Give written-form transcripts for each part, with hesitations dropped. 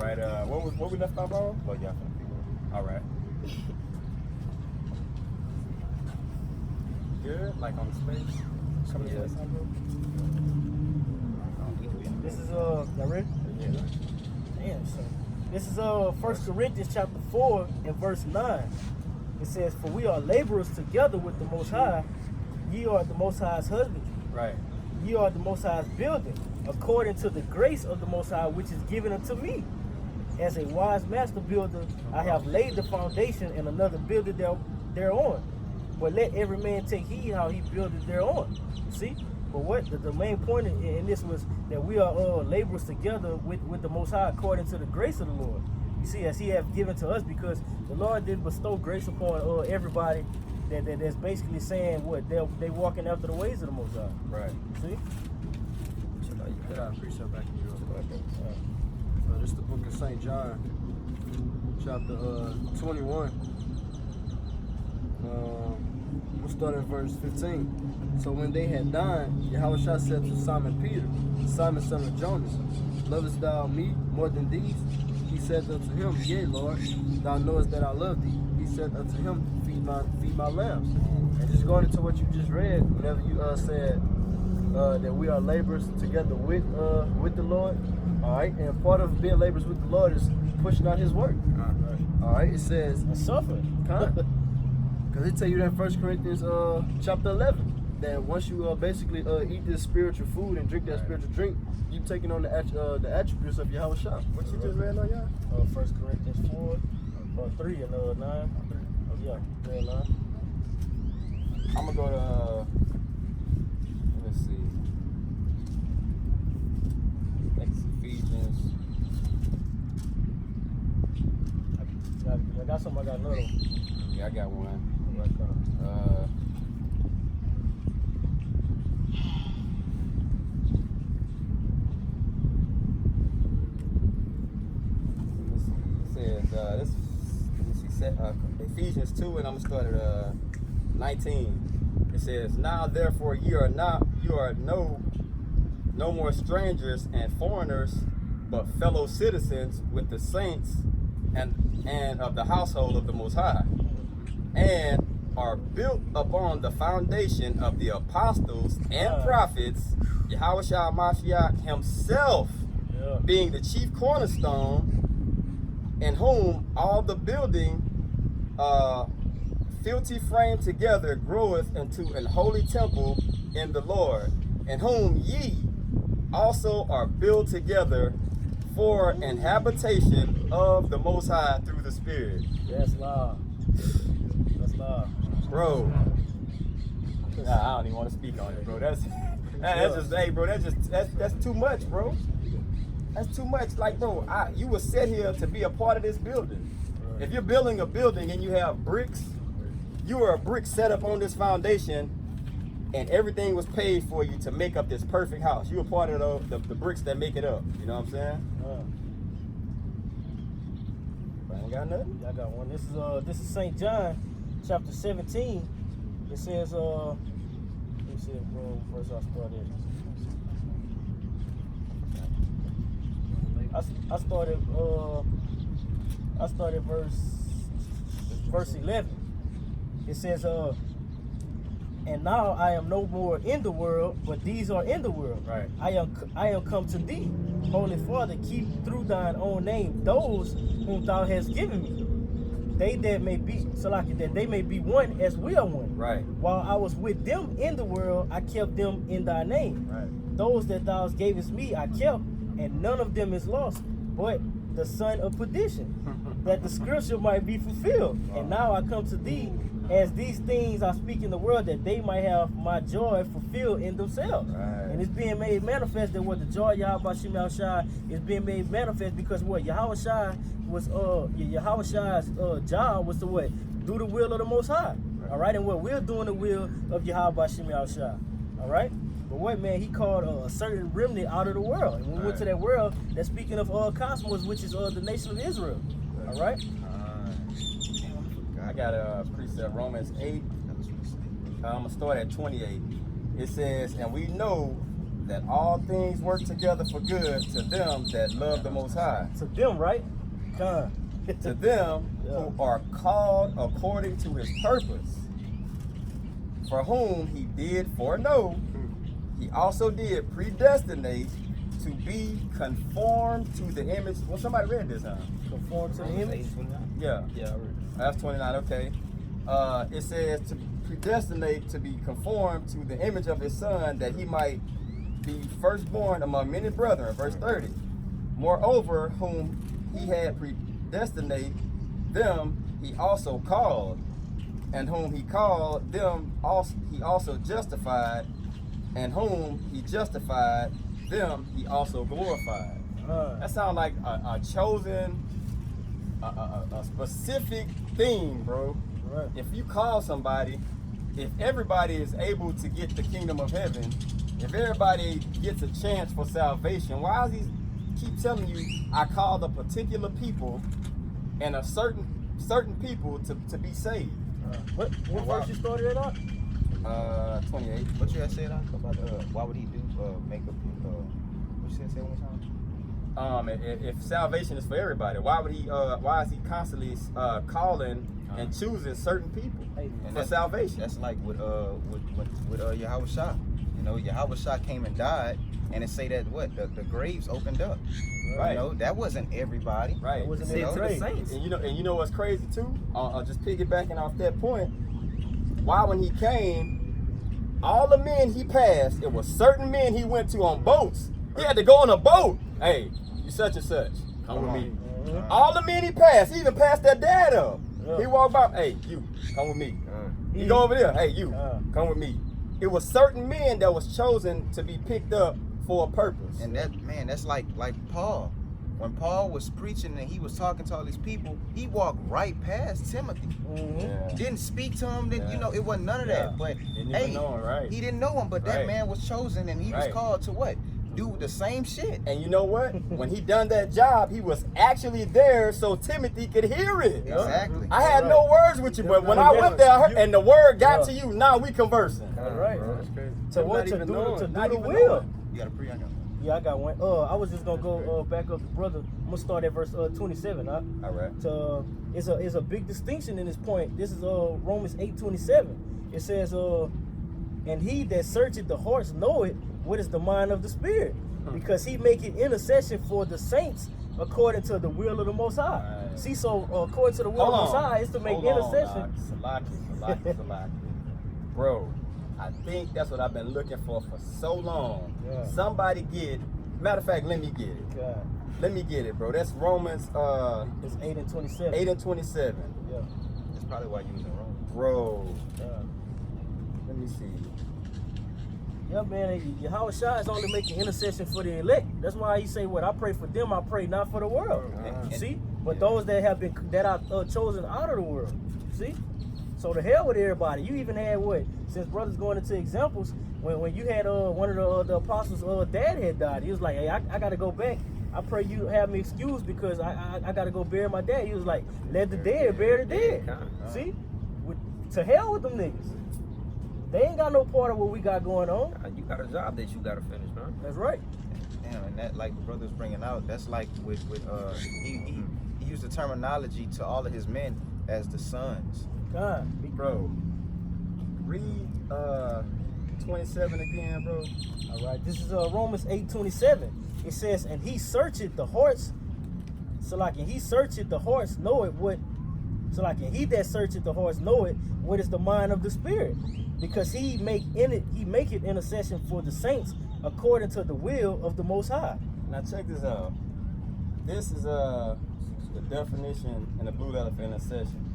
right. What we left off on? Oh yeah. All right. Good. Like on the space. Yeah. This is y'all ready? Yeah. Damn, so this is 1 Corinthians chapter 4 and verse 9. It says, "For we are laborers together with the Most High. Ye are the Most High's husbandry. Right. Ye are the Most High's building, according to the grace of the Most High, which is given unto me. As a wise master builder, I have laid the foundation, and another builded thereon. But let every man take heed how he builded thereon." See? But what the main point in this was that we are laborers together with the Most High according to the grace of the Lord. You see, as He have given to us, because the Lord did bestow grace upon everybody. That's basically saying what they walking after the ways of the Most High. Right. See? You put out a precept back in your Okay. This is the book of St. John, chapter 21. We'll start at verse 15. "So when they had dined, Yahushua said to Simon Peter, Simon son of Jonas, lovest thou me more than these? He said unto him, Yea, Lord, thou knowest that I love thee. He said unto him, Feed my lambs." And just going into what you just read, whenever you said that we are laborers together with the Lord, all right, and part of being laborers with the Lord is pushing out His work. All right, it says, And suffering. because it tell you that in 1 Corinthians chapter 11 that once you basically eat this spiritual food and drink that spiritual drink, you taking on the attributes of Yahushua. What you just read on y'all? 1 Corinthians 4, 3 and 9. Yeah, 3 and 9. I'm gonna go to. Let's see. Next Ephesians. I got some. I got another one. Yeah, I got one. This Ephesians 2, and I'm gonna start at 19. It says, "Now therefore you are no more strangers and foreigners, but fellow citizens with the saints and of the household of the Most High, and are built upon the foundation of the apostles and prophets, Yahushua Mashiach himself being the chief cornerstone, in whom all the building filthy framed together groweth into an holy temple in the Lord, in whom ye also are built together for an habitation of the Most High through the Spirit." That's love. That's love. Bro. Nah, I don't even want to speak on it, bro. That's just, hey, bro, that's too much, bro. That's too much. Like, bro, you were set here to be a part of this building. If you're building a building and you have bricks, you are a brick set up on this foundation, and everything was paid for you to make up this perfect house. You were part of the bricks that make it up. You know what I'm saying? I ain't got nothing. I got one. This is St. John, chapter 17. It says, let me see where's I started. I started verse 11. It says, "And now I am no more in the world, but these are in the world. Right. I am come to thee. Holy Father, keep through thine own name those whom thou hast given me. They that may be, that they may be one as we are one. Right. While I was with them in the world, I kept them in thy name. Right. Those that thou gavest me, I kept, and none of them is lost, but the son of perdition, that the scripture might be fulfilled. And now I come to thee, as these things I speak in the world, that they might have my joy fulfilled in themselves." Right. And it's being made manifest that what the joy of Yahweh Shai is being made manifest because what Yahweh Shai was Yahweh Shai's job was to what? Do the will of the Most High. Right. All right, and what we're doing the will of Yahweh Shai. All right. But what, man, he called a certain remnant out of the world. And when we went to that world, that's speaking of cosmos, which is the nation of Israel. All right? I got a precept, Romans 8. I'm going to start at 28. It says, "And we know that all things work together for good to them that love the Most High, To them, right? Con. to them Yeah. who are called according to his purpose, for whom he did foreknow, he also did predestinate to be conformed to the image. Well, somebody read this, huh? Conform to the image. Yeah. Yeah, I read That's 29, okay. It says to predestinate to be conformed to the image of his son, that he might be firstborn among many brethren. Verse 30. Moreover, whom he had predestinated, them he also called, and whom he called, them also he also justified, and whom he justified, them he also glorified. That sounds like a chosen, a specific thing, bro. Right. If you call somebody, if everybody is able to get the kingdom of heaven, if everybody gets a chance for salvation, why does he keep telling you, I called a particular people and a certain people to be saved? What verse you started it on? 28. What you had said about why would he do make a what you said say one time? If salvation is for everybody, why would he? Why is he constantly calling and choosing certain people Hey, for salvation? That's like with Yahweh Shah. You know, Yahweh Shah came and died, and it say that what the graves opened up. Right. You know, that wasn't everybody. Right. It wasn't You know, every to the grave. saints. And you know what's crazy too? Just piggybacking off that point. Why when he came, all the men he passed, it was certain men he went to on boats. He had to go on a boat. Hey, you such and such. Come with me. Mhm. All the men he passed, he even passed their dad up. Yeah. He walked by, hey, you, come with me. You go over there, hey, you, come with me. It was certain men that was chosen to be picked up for a purpose. And that's like Paul. When Paul was preaching and he was talking to all these people, he walked right past Timothy. Mhm. Yeah. Didn't speak to him. Didn't, Yeah. You know, it wasn't none of Yeah. that. But Didn't even hey, know him, right? he didn't know him. But that Right. man was chosen, and he was Right. called to what? Do the same shit. And you know what? When he done that job, he was actually there so Timothy could hear it. Exactly. I had no words with you, but when I went there I heard, and the word got to you, now we conversing. All right. That's crazy. To what? Not To even do knowing. to Not do the even will. knowing. You got a pre on your. Yeah, I got one. I was just gonna go back up, brother. I'm gonna start at verse 27. All right. It's a big distinction in this point. This is Romans 8:27. It says, and he that searcheth the hearts knoweth what is the mind of the Spirit, because he maketh intercession for the saints according to the will of the Most High. Right. See, so according to the will of the Most High is to make intercession. Salaki. Bro, I think that's what I've been looking for so long. Yeah. Somebody get, matter of fact, let me get it. Yeah. Let me get it, bro. That's Romans It's 8 and 27. 8 and 27. Yeah. That's probably why you was in Rome. Bro, Yeah. let me see. Yeah, man, Yahweh Shah is only making intercession for the elect. That's why he say, "What I pray for them, I pray not for the world." See, but those that have been that are chosen out of the world. See, so to hell with everybody. You even had what? Since brothers going into examples, when you had one of the apostles' dad had died, he was like, "Hey, I got to go back. I pray you have me excused because I got to go bury my dad." He was like, "Let the dead bury the dead." See, to hell with them niggas. They ain't got no part of what we got going on. You got a job that you gotta finish, man. That's right. Damn, and that like the brother's bringing out. That's like with he used the terminology to all of his men as the sons. God. Bro, read 27 again, bro. All right. This is Romans 8:27. It says, "And he searcheth the hearts." So like, and he searcheth the hearts, know it what. So like, and he that searcheth the hearts, know it what is the mind of the Spirit, because he maketh intercession for the saints according to the will of the Most High. Now check this out. This is the definition in the Blue Letter for intercession.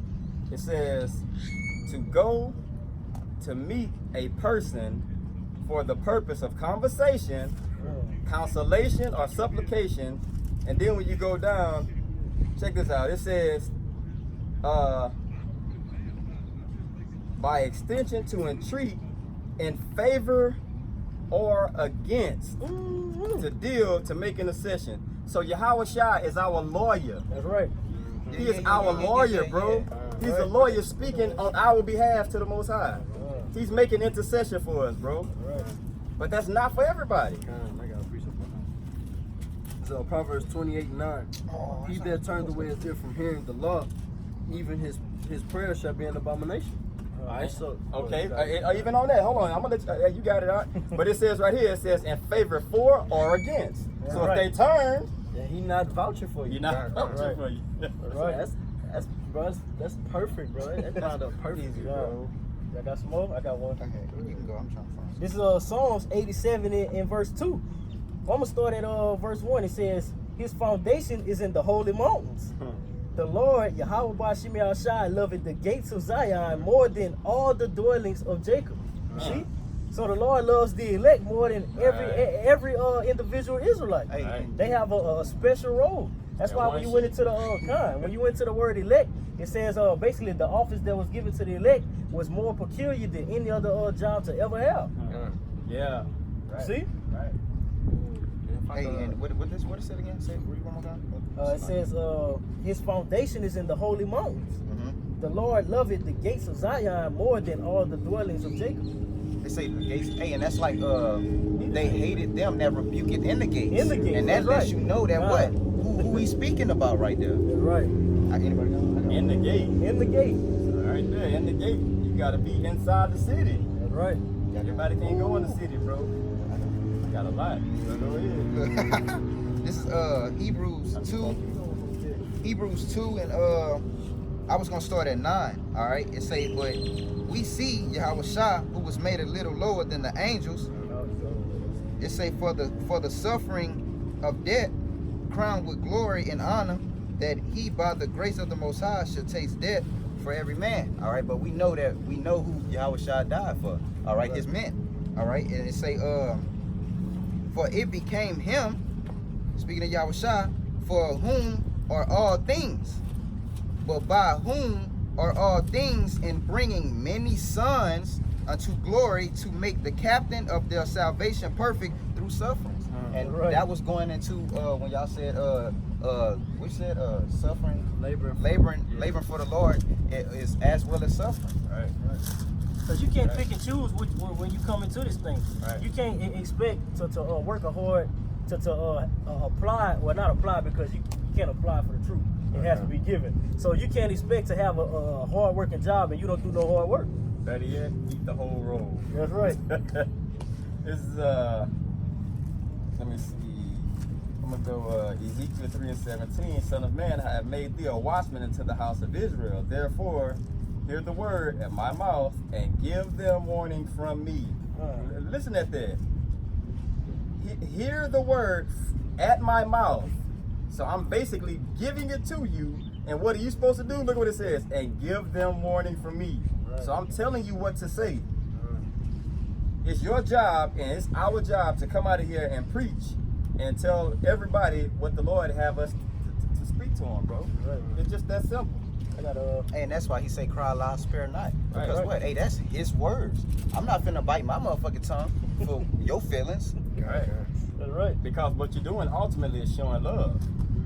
It says to go to meet a person for the purpose of conversation, consolation, or supplication. And then when you go down, check this out. It says by extension to entreat in favor or against, to deal, to make intercession. So Yahweh Shah is our lawyer. That's right. He is our lawyer, bro. He's a lawyer speaking on our behalf to the Most High. He's making intercession for us, bro. Right. But that's not for everybody. I got to preach up on that. So Proverbs 28:9. He that turned away his ear from hearing the law, even his prayer shall be an abomination. All right, so Okay, even on that, hold on. I'm gonna let you got it out. But it says right here, it says in favor for or against. So Right. if they turn, Yeah, he not vouching for you. you're not right. for you. Right. That's perfect, bro. That's kind of perfect, Easy, bro. I got some more. I got one. Okay, you can go. I'm trying to find This is Psalms 87 in verse 2. I'm gonna start at verse 1. It says, his foundation is in the holy mountains. The Lord, Yahweh Bashim Shai, loveth the gates of Zion more than all the dwellings of Jacob. See? So the Lord loves the elect more than every individual Israelite. Hey, Right. They have a special role. That's And why one when you went into the when you went to the word elect, it says basically the office that was given to the elect was more peculiar than any other job to ever have. Yeah. Right. See? Right. Hey, and what it said again? Say read one more time. It says his foundation is in the holy mountains. Mm-hmm. The Lord loveth the gates of Zion more than all the dwellings of Jacob. They say the gates. Hey, and that's like they hated them that rebuke it in the gates. In the gates, and that that's lets right. you know that Right. who he's speaking about right there. Right. Anybody else? I got In the gate. In the gate. Right there, in the gate. You gotta be inside the city. That's right. Everybody can't go in the city, bro. I got a lot. So go ahead. This is Hebrews 2. Hebrews 2 and I was gonna start at 9. All right, it say, but we see Yahweh Shah, who was made a little lower than the angels. It say for the suffering of death, crowned with glory and honor, that he by the grace of the Most High should taste death for every man. All right, but we know who Yahweh Shah died for. All right, his men. All right, and it say for it became him, speaking of Yahweh Shah, for whom are all things, but by whom are all things, in bringing many sons unto glory, to make the captain of their salvation perfect through sufferings. And Right. that was going into when y'all said we said suffering, Laboring. laboring for the Lord is as well as suffering. Right. Because you can't pick and choose when you come into this thing. Right. You can't expect to work hard to apply. Well, not apply, because you can't apply for the truth. It has to be given. So you can't expect to have a hard working job and you don't do no hard work. Better yet, eat the whole roll. That's right. This is let me see. I'm gonna go Ezekiel 3:17. Son of man, I have made thee a watchman into the house of Israel. Therefore, hear the word at my mouth and give them warning from me. Listen at that. Hear the word at my mouth. So I'm basically giving it to you. And what are you supposed to do? Look what it says. And give them warning from me. Right. So I'm telling you what to say. It's your job and it's our job to come out of here and preach and tell everybody what the Lord have us to speak to them, bro. Right. It's just that simple. I got And that's why he say cry loud, spare not. Because Right. what? Hey, that's his words. I'm not finna bite my motherfucking tongue for your feelings. Right. That's right. Because what you're doing ultimately is showing love.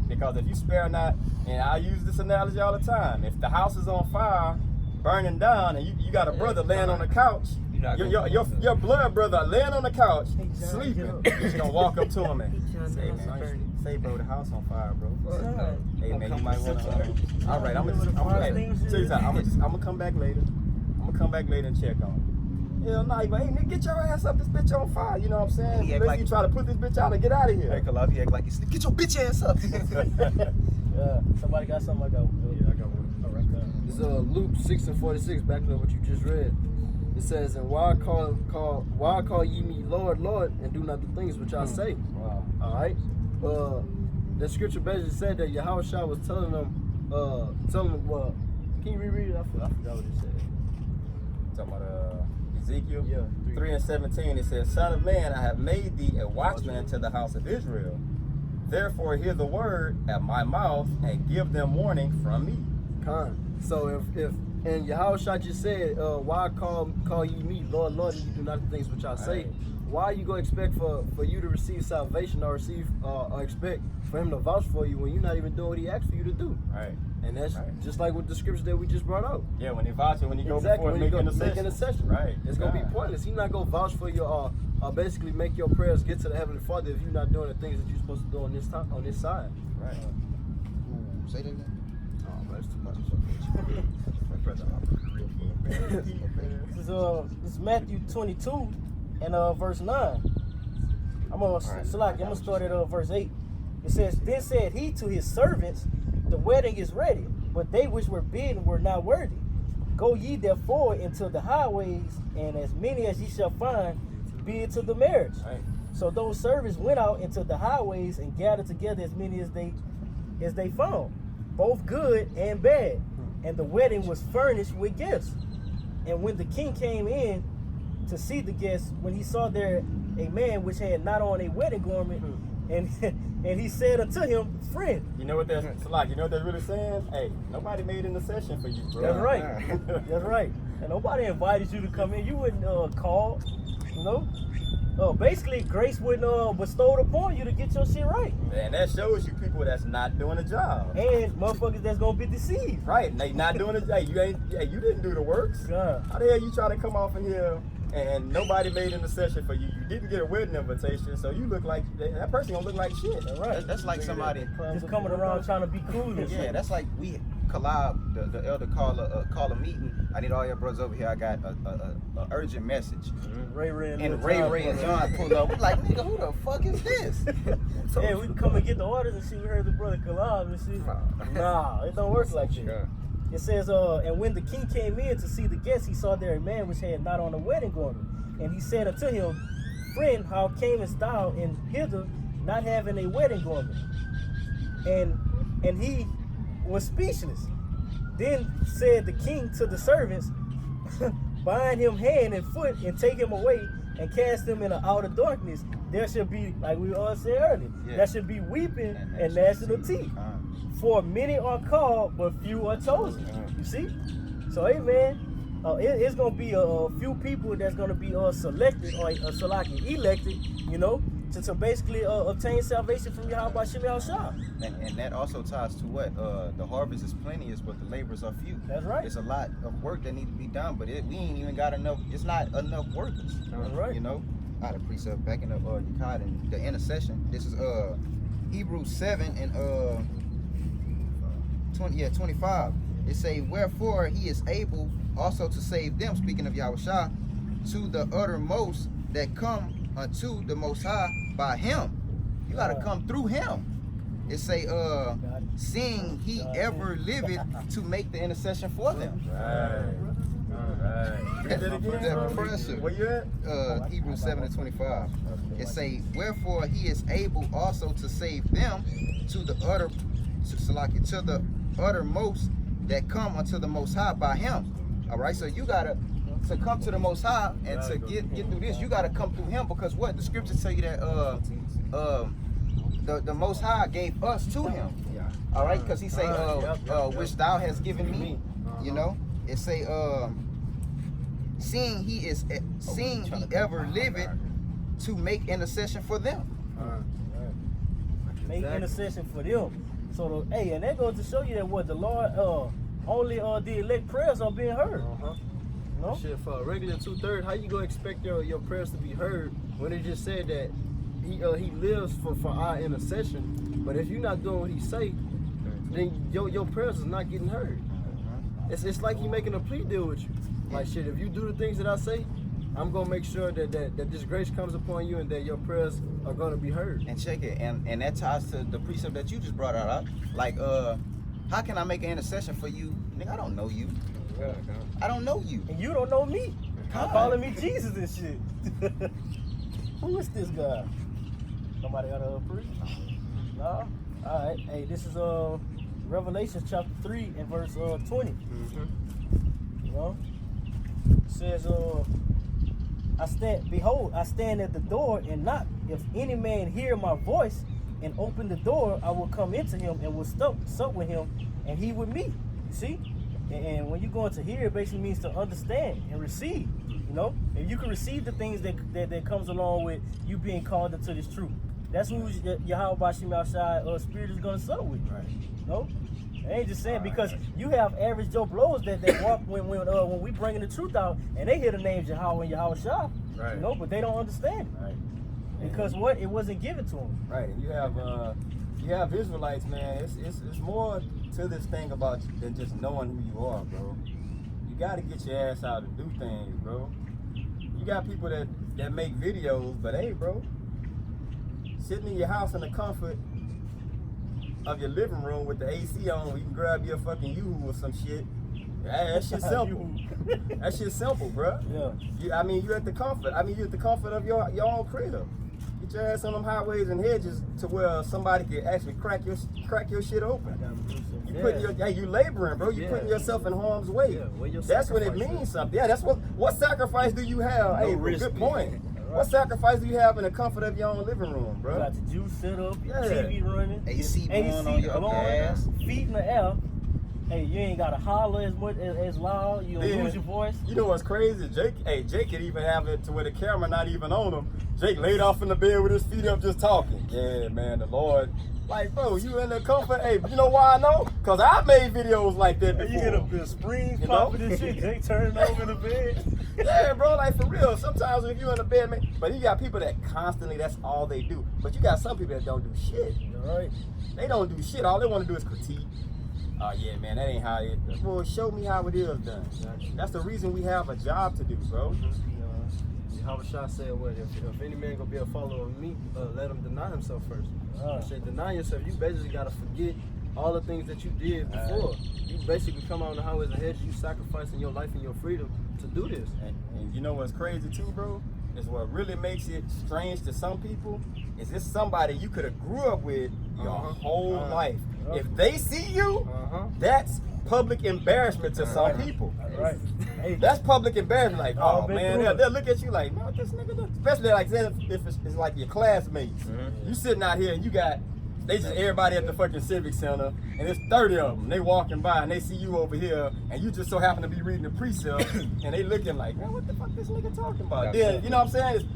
Because if you spare not, and I use this analogy all the time, if the house is on fire, burning down, and you got a brother laying on the couch, not your blood brother laying on the couch, Hey, John, sleeping, get up. you gonna walk up to him and say, John, man, say, bro, the house on fire, bro. John. Hey, man, you might want to. All right, I'm gonna come back later. I'm gonna come back later and check on him. Hell no, hey, nigga, get your ass up. This bitch on fire. You know what I'm saying? He act Unless like- you try to put this bitch out and get out of Hey, here. Kalaf, he act like he's get your bitch ass up. Yeah. Somebody got something I got. Yeah, I got one. All right. This Luke 6:46, backing up what you just read. It says, and why call ye me Lord, Lord, and do not the things which I say? Wow. All right. The scripture basically said that Yahweh Shah was telling them, well, can you reread it? I forgot what it said. Talking about Ezekiel Yeah, 3:17. It says, Son of man, I have made thee a watchman unto the house of Israel. Therefore hear the word at my mouth and give them warning from me. So if and Yahweh Shah just said, why call ye me Lord, Lord, and you do not the things which I say? Right. Why you gonna expect for you to receive salvation or expect for him to vouch for you when you're not even doing what he asked for you to do? Right. And that's Right. just like with the scriptures that we just brought out. Yeah, when he vouch, when he go Exactly, before when and you make go make intercession. an intercession. Right. It's gonna be God. pointless. He's not gonna vouch for your basically make your prayers get to the Heavenly Father if you're not doing the things that you're supposed to do on this time, on this side. Right. Ooh, say that again. Oh, man, it's too much. This is Matthew 22 and verse 9. I'm gonna start at verse 8. It says, "Then said he to his servants, the wedding is ready, but they which were bidden were not worthy. Go ye therefore into the highways, and as many as ye shall find, bid to the marriage." Right. So those servants went out into the highways and gathered together as many as they found, both good and bad. And the wedding was furnished with gifts. And when the king came in to see the guests, when he saw there a man which had not on a wedding garment, and and he said unto him, "Friend." You know what that's like? You know what they're really saying? Hey, nobody made an intercession for you, bro. That's right. That's right. And nobody invited you to come in. You wouldn't call, you know. Basically, grace wouldn't bestowed upon you to get your shit right. And that shows you people that's not doing a job. And motherfuckers that's gonna be deceived. Right, and they not doing it. Hey, you didn't do the works. God. How the hell you trying to come off in here and nobody made an intercession for you? You didn't get a wedding invitation, so you look like that person gonna look like shit. All right. That's like somebody. Just coming around trying to be cool and Yeah, shit. that's like we collab. The elder call a meeting. I need all your brothers over here. I got a urgent message. Ray And Ray and John pulled up. We're like, nigga, who the fuck is this? Yeah, we can come and get the orders and shit. We heard the brother collab and shit. Nah, it don't work like that. It says, and when the king came in to see the guests, he saw there a man which had not on a wedding garment. And he said unto him, "Friend, how camest thou in hither not having a wedding garment?" And he was speechless. Then said the king to the servants, "Bind him hand and foot and take him away and cast him in the outer darkness. There should be," like we all said earlier, there should be weeping and gnashing of teeth. For many are called, but few are chosen. You see? So, hey, man, it's going to be a few people that's going to be selected or elected, you know, to basically obtain salvation from Yahweh Shem Yahushua. And that also ties to what? The harvest is plenteous, but the laborers are few. That's right. It's a lot of work that need to be done, but we ain't even got enough. It's not enough workers. That's right. You know, I had a precept backing up Yakad and the intercession. This is Hebrews 7 and 25. It say, "Wherefore he is able also to save them," speaking of Yahushua, "to the uttermost that come unto the Most High by him." You gotta come through him. It say, "Seeing he ever liveth to make the intercession for them." Right. Read that again, That bro. pressure. Where you at? Hebrews 7 and 25. It say, "Wherefore he is able also to save them to the uttermost that come unto the Most High by him." All right, so you gotta to come to the Most High and to get through this. You gotta come through him, because what the scriptures tell you that the Most High gave us to him. All right, because he say which thou hast given me. You know, it say seeing he ever liveth to make intercession for them. Make intercession for them. So, hey, and that goes to show you that what the Lord, only the elect prayers are being heard. You know? Shit, for a regular 2/3, how you gonna expect your prayers to be heard when it just said that he lives for our intercession? But if you're not doing what he say, then your prayers is not getting heard. It's like he making a plea deal with you. Like, shit, if you do the things that I say, I'm gonna make sure that this grace comes upon you and that your prayers are gonna be heard. And check it, and that ties to the precept that you just brought out. Like, how can I make an intercession for you? Nigga, I don't know you. I don't know you. And you don't know me. God. Calling me Jesus and shit. Who is this guy? Somebody got a preach? No? All right. Hey, this is Revelation chapter 3 and verse 20. You know? It says, behold, I stand at the door and knock. If any man hear my voice and open the door, I will come into him and will sup with him, and he with me. You see? And when you go into hear, it basically means to understand and receive. You know, if you can receive the things that comes along with you being called into this truth, that's who Yahweh Shem Yahushua spirit is gonna sup with. Right. You know? I ain't just saying, because you have average Joe Blows that walk when we bringing the truth out and they hear the names Yahweh and Yahushua. Right. You know, but they don't understand it. Right. Because what? It wasn't given to them. Right. And you have Israelites, man. It's more to this thing about than just knowing who you are, bro. You got to get your ass out and do things, bro. You got people that make videos, but hey, bro, sitting in your house in the comfort of your living room with the AC on, where you can grab your fucking Yoo-hoo or some shit. Yeah, that shit's simple. That shit's simple, bro. Yeah. You're at the comfort. You're at the comfort of your own crib. Get your ass on them highways and hedges to where somebody can actually crack your shit open. You laboring, bro. You putting yourself in harm's way. Yeah, that's when it means something. Yeah, that's what sacrifice do you have? No hey, risk, good man. point. What sacrifice do you have in the comfort of your own living room, You bro? got the juice set up, your Yeah. TV running, AC blowing on your blowing, ass. feet in the air. Hey, you ain't gotta holler as much as loud. You don't Yeah. lose your voice. You know what's crazy? Jake could even have it to where the camera not even on him. Jake laid off in the bed with his feet up just talking. Yeah, man, the Lord. Like, bro, you in the comfort. Hey, you know why I know? Because I made videos like that before. You get up in springs You know? popping and shit. They turning over in the bed. Yeah, bro, like for real. Sometimes if you in the bed, man, but you got people that constantly, that's all they do. But you got some people that don't do shit. All right. They don't do shit. All they want to do is critique. Oh, yeah, man, that ain't how it is. Well, show me how it is done. That's the reason we have a job to do, bro. Yahushua said, "What if any man gonna be a follower of me, let him deny himself first." He said, "Deny yourself." You basically gotta forget all the things that you did before. You basically come out on the highways and hedges. You sacrificing your life and your freedom to do this. And you know what's crazy too, bro? Is what really makes it strange to some people is this somebody you could have grew up with your whole life. If they see you, that's public embarrassment to some people. Right. Hey, That's public embarrassment. Like, I've oh been man, through they'll, it. they'll look at you like, man, what this nigga do? Especially like if it's like your classmates. You sitting out here and they just everybody at the fucking civic center, and it's 30 of them. They walking by and they see you over here, and you just so happen to be reading the precept, and they looking like, man, what the fuck this nigga talking about? Then you know what I'm saying?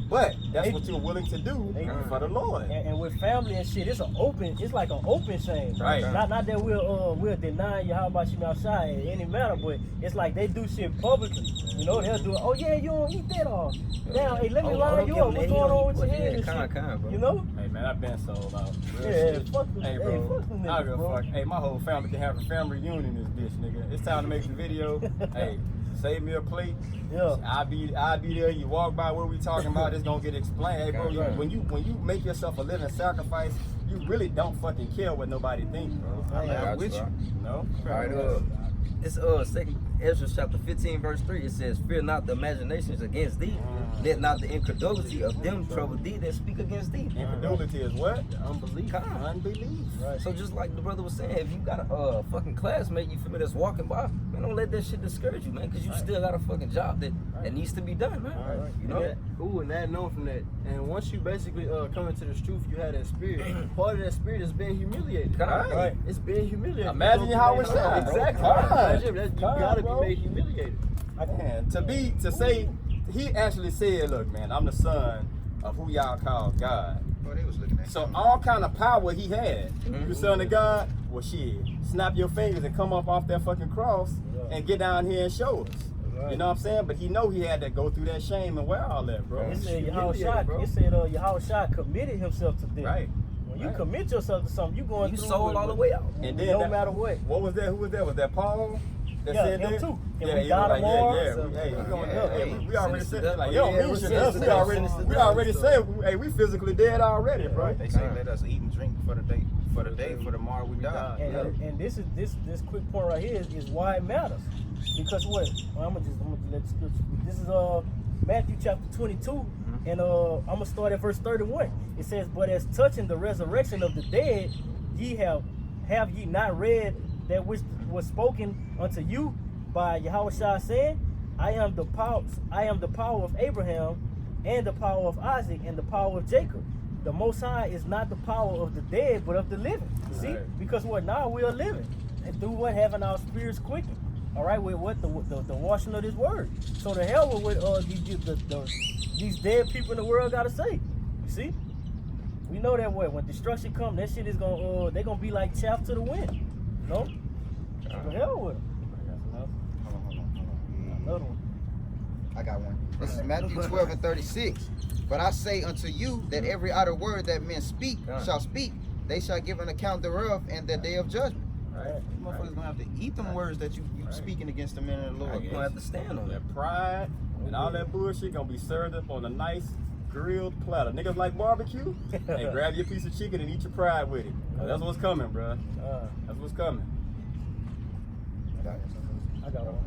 But that's what you're willing to do for the Lord. and with family and shit, it's like an open shame. Right. Not that we'll deny you how about you outside in any matter, but it's like they do shit publicly. You know, they'll do it. Oh yeah, you don't eat that all. Now, hey, let me line you up. What's going on with your head and shit? Bro. You know? Hey man, I've been sold out. Real Yeah, shit. fuck them. Hey Hey, bro, fuck them I niggas, give a bro. fuck. Hey, my whole family can have a family reunion in this bitch, nigga. It's time to make the video. Hey, save me a plate. Yeah. I'll be there. You walk by what we talking about, it's gonna get explained. Hey bro, Right. when you make yourself a living sacrifice, you really don't fucking care what nobody thinks, bro. I'm with you, you. You know? All right, it's 2 Ezra chapter 15 verse 3. It says, "Fear not the imaginations against thee, let not the incredulity of them trouble thee that speak against thee." Incredulity is what? Unbelief. Unbelief. Right. So just like the brother was saying, if you got a fucking classmate, you feel me, that's walking by, man, don't let that shit discourage you, man, because you still got a fucking job that needs to be done, man. Right. You know? And that known from that. And once you basically come into this truth, you have that spirit. Part of that spirit is being humiliated. Right. It's being humiliated. Imagine how it's done, bro. Exactly. Right. Imagine that you gotta be made humiliated. Man, to say, he actually said, look, man, I'm the son of who y'all call God. Boy, they was looking at So him. all kind of power he had. You son of God, well shit, snap your fingers and come up off that fucking cross and get down here and show us. You know what I'm saying? But he know he had to go through that shame and wear all that, bro. It said humiliated, bro. Yahushua committed himself to this. Right. When you commit yourself to something, you going You through sold it all the with- way out. And then no that- matter what. What was that? Who was that? Was that Paul? That Yeah, said him that? too. And Yeah, we you got know, him like, on. yeah, hey, we going Yeah, up. hey, We already sinister said, like, death. you don't Yeah, mean we're shit to us. sinister We death. already said, hey, we physically dead already, bro. Right. They say let us eat and drink for the day, for tomorrow we die. And this is this quick point right here is why it matters. Because what? Well, I'm gonna let the scripture. This is Matthew chapter 22, and I'm gonna start at verse 31. It says, "But as touching the resurrection of the dead, have ye not read that which was spoken unto you by Yahushua, saying, I am the power of Abraham, and the power of Isaac, and the power of Jacob. The Most High is not the power of the dead, but of the living." See, Right. because what now we are living, and through what having our spirits quickened. All right, with what the washing of this word. So the hell with what these dead people in the world gotta say. You see, we know that way. When destruction comes, that shit is gonna they gonna be like chaff to the wind. You know, the hell with them. Hold on. Another one. I got one. This is Matthew 12 and 36. But I say unto you that every idle word that men speak shall speak, they shall give an account thereof in the day of judgment. Right. Motherfuckers gonna have to eat them words that you speaking against the men of the Lord. You're gonna have to stand on it. That pride and all that bullshit gonna be served up on a nice grilled platter. Niggas like barbecue? Hey, grab your piece of chicken and eat your pride with it. That's what's coming, bro. That's what's coming. I got one.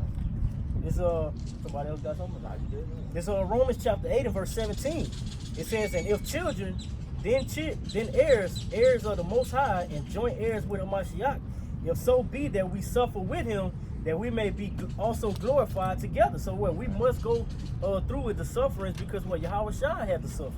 This somebody else got something? This Romans chapter 8 and verse 17. It says, and if children, then heirs, heirs of the Most High, and joint heirs with Hamashiach, if so be that we suffer with him, that we may be also glorified together. So what we must go through with the sufferings, because what Yahweh Shai had to suffer.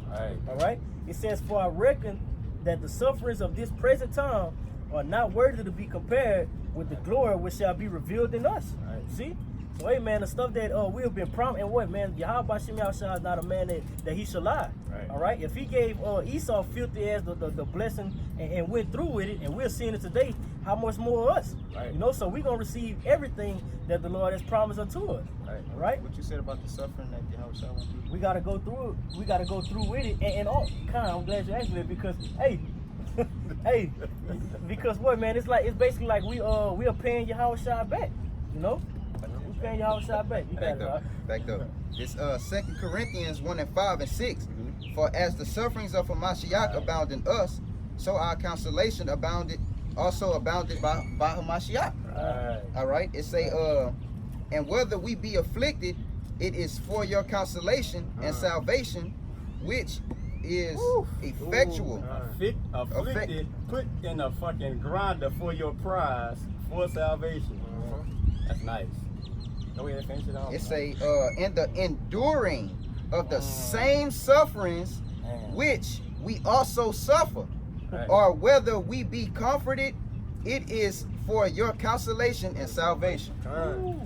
All right. It says, for I reckon that the sufferings of this present time are not worthy to be compared with the glory which shall be revealed in us. See? So, hey, man, the stuff that we have been promised, and what, man, Yahweh Shem Yahushua is not a man that he shall lie. All right? If he gave Esau filthy as the blessing and went through with it, and we're seeing it today, how much more us? You know, so we're going to receive everything that the Lord has promised unto us. All right? What you said about the suffering that Yahweh went through? We got to go through it. We got to go through with it. And all, I'm glad you asked me that, because, hey, hey, because what, man, it's basically like we are paying Yahweh Shai back, you know? We're paying Yahweh Shai back. You got it, Back up. It's 2 Corinthians 1 and 5 and 6. For as the sufferings of Hamashiach abound in us, so our consolation also abounded by Hamashiach. All right. It say, and whether we be afflicted, it is for your consolation and salvation, which is effectual. Afflicted, put in a fucking grinder for your prize for salvation. That's nice. Go ahead, finish it off. It say, in the enduring of the same sufferings which we also suffer, or whether we be comforted, it is for your consolation and salvation. So,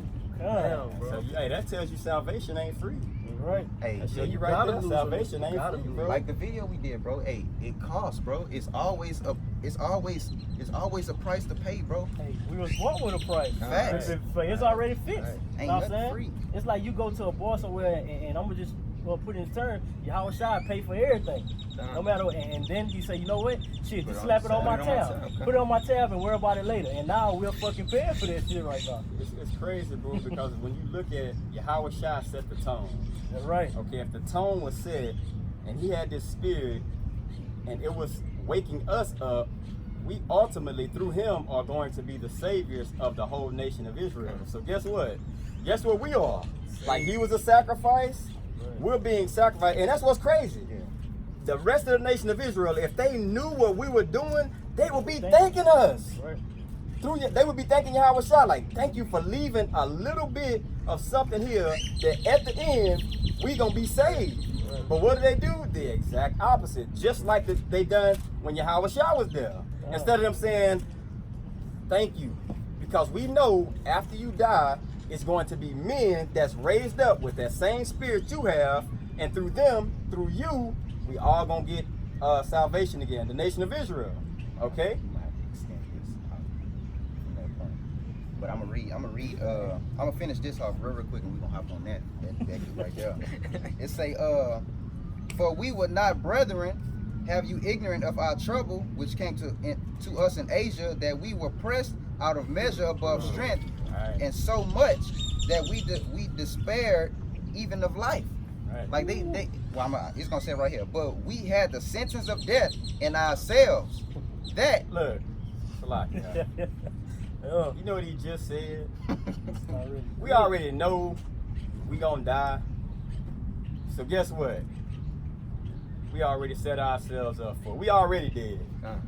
hey, that tells you salvation ain't free. Right. Hey, So you right there, salvation ain't free, bro. like the video we did, bro. Hey, it costs, bro. It's always a price to pay, bro. Hey, we was bought with a price. Facts. It's already fixed. Ain't You know what I'm nothing saying? free. It's like you go to a bar somewhere, and I'm gonna just put in turn, Yahweh Shai pay for everything. No matter what, and then you say, you know what? Shit, just slap it on my tab. Put it on my tab and worry about it later. And now we're fucking paying for that shit right now. It's crazy, bro, because when you look at Yahweh Shai set the tone. That's right. Okay, if the tone was set and he had this spirit and it was waking us up, we ultimately, through him, are going to be the saviors of the whole nation of Israel. So guess what? Guess what we are? Like he was a sacrifice, we're being sacrificed. And that's what's crazy. The rest of the nation of Israel, if they knew what we were doing, they would be thanking us. They would be thanking Yahweh Shai, like, thank you for leaving a little bit of something here that at the end, we gonna be saved. But what do? The exact opposite. Just like they done when Yahweh Shai was there. Instead of them saying, thank you. Because we know after you die, it's going to be men that's raised up with that same spirit you have. And through them, through you, we all gonna get salvation again, the nation of Israel. Okay? But I'm gonna finish this off real quick, and we're gonna hop on that right there. It say, for we would not, brethren, have you ignorant of our trouble which came to us in Asia, that we were pressed out of measure above strength, and so much that we despaired even of life. Like it's gonna say right here, but we had the sentence of death in ourselves. That look, Salaki, you know what he just said? We already know we gonna die. So guess what? We already set ourselves up for it. We already dead.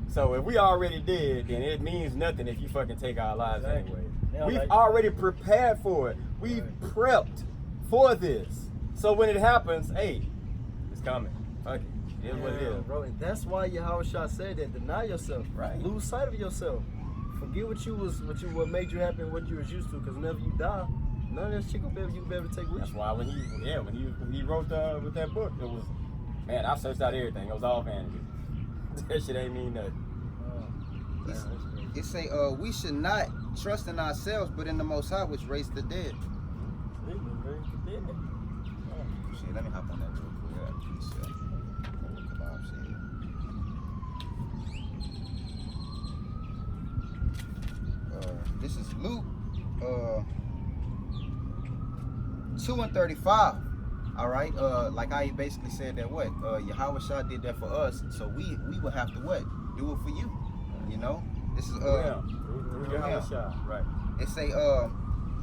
So if we already dead, then it means nothing if you fucking take our lives anyway. We've already prepared for it. We've prepped for this. So when it happens, hey, it's coming. Fuck it. It is what it is. Bro, and that's why Yahweh Shai said that. Deny yourself. Lose sight of yourself. Forget what made you happy and what you was used to, because whenever you die, none of that shit you can be able to take with you. That's why when he wrote with that book, it was, man, I searched out everything. It was all vanity. That shit ain't mean nothing. It say, we should not trust in ourselves, but in the Most High, which raised the dead. Yeah, let me hop on that real quick. I got a precept. Kebab said. This is Luke 2:35. All right. Like I basically said that what Yahweh Shah did that for us, so we will have to what do it for you. You know. This is Through Yahweh Shah, right. It say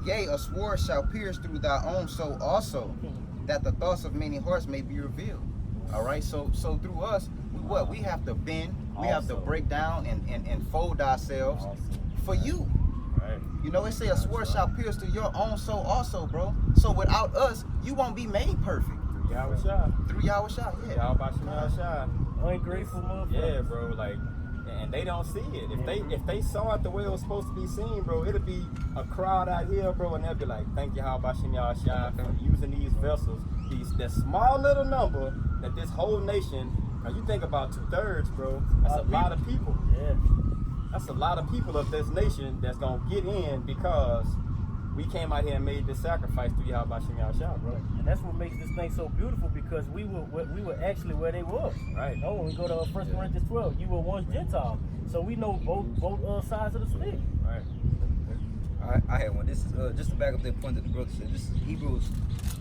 yea, a sword shall pierce through thy own soul also, that the thoughts of many hearts may be revealed. All right. So through us, we have to bend, we have to break down and fold ourselves for you. Right. You know, it say a sword shall pierce through your own soul also, bro. So without us, you won't be made perfect. Through Yahweh Shah. Through Yahweh Shah, yeah. Yahweh Shah Shah. Ungrateful motherfucker. Yeah, bro, like, and they don't see it. If they saw it the way it was supposed to be seen, bro, it'll be a crowd out here, bro, and they'll be like, thank you, Yahweh Shah, for using these vessels, that small little number that this whole nation, now you think about 2/3, bro, that's a lot of people. Yeah. That's a lot of people of this nation that's gonna get in because we came out here and made this sacrifice through Yahweh Shah, bro. And that's what makes this thing so beautiful, because we were actually where they were. Right. You know, when we go to 1 Corinthians 12, you were once Gentile. So we know both sides of the stick. Right. I had one. This is just to back up that point that the brother said. This is Hebrews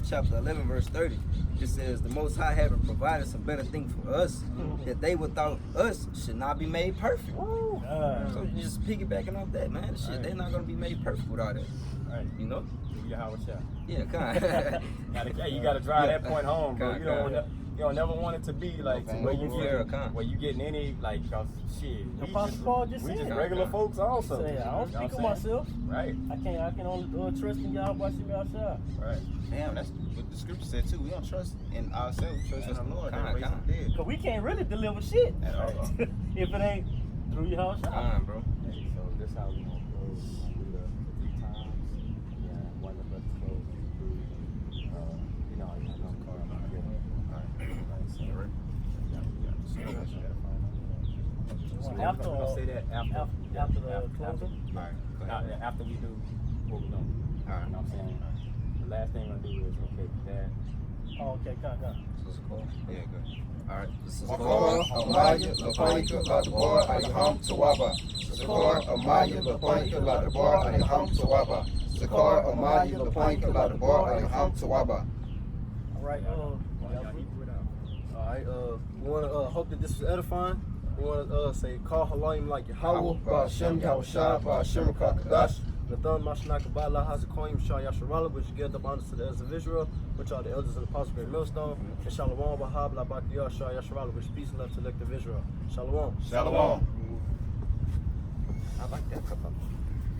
chapter 11, verse 30. It says, the Most High having provided some better thing for us, that they without us should not be made perfect. Woo. So just piggybacking off that, man. Shit, they're not gonna be made perfect without that. Right. You know? Through Yahweh Shah. Yeah, kind. You gotta drive that point home, bro. Con, You don't never want it to be like to where you getting any like shit. Apostle Paul just we said just it. regular folks also. Say, I don't You know speak of what I'm saying? myself. Right. I can only trust in Yahweh Shah. Right. Damn, that's what the scripture said too. We don't trust in ourselves, we trust in the Lord. That raised Con. the dead. Because we can't really deliver shit At all. if it ain't through Yahweh Shah. Fine, bro. Hey, so this how we gonna close. Do the 3 times. Yeah, one of us close through. You know, I know call him out here. Alright, so right. After We're gonna say that after the closing. Alright. After we do what we're doing. Alright, you know what I'm saying? The last thing we're gonna do is okay that. Oh, okay, come. Yeah, good. Alright, this is Zakor, Amaya, Lapanika, Ladabor, Ayaham, Tawaba. Zakor, Amaya, Lapanika, Ladabor, Ayaham, Tawaba. Zakor, Amaya, Lapanika, Ladabor, Ayaham, Tawaba. All right. Alright, we want to hope that this was edifying. We want to say, call Halayim like Yahweh, Ba'ashem, Yahushua, Ba'ashem, Kakadash, Nathan, Mashanaka, Ba'ala, Hazakoyim, Shah, Yasharala, which get up honors to the elders of Israel, which are the elders of the Apostle Great Millstone, and Shalom, Bahab, Labakiyah, Shah, Yasharala, which peace and love to elect of Israel. Shalom. Shalom. I like that.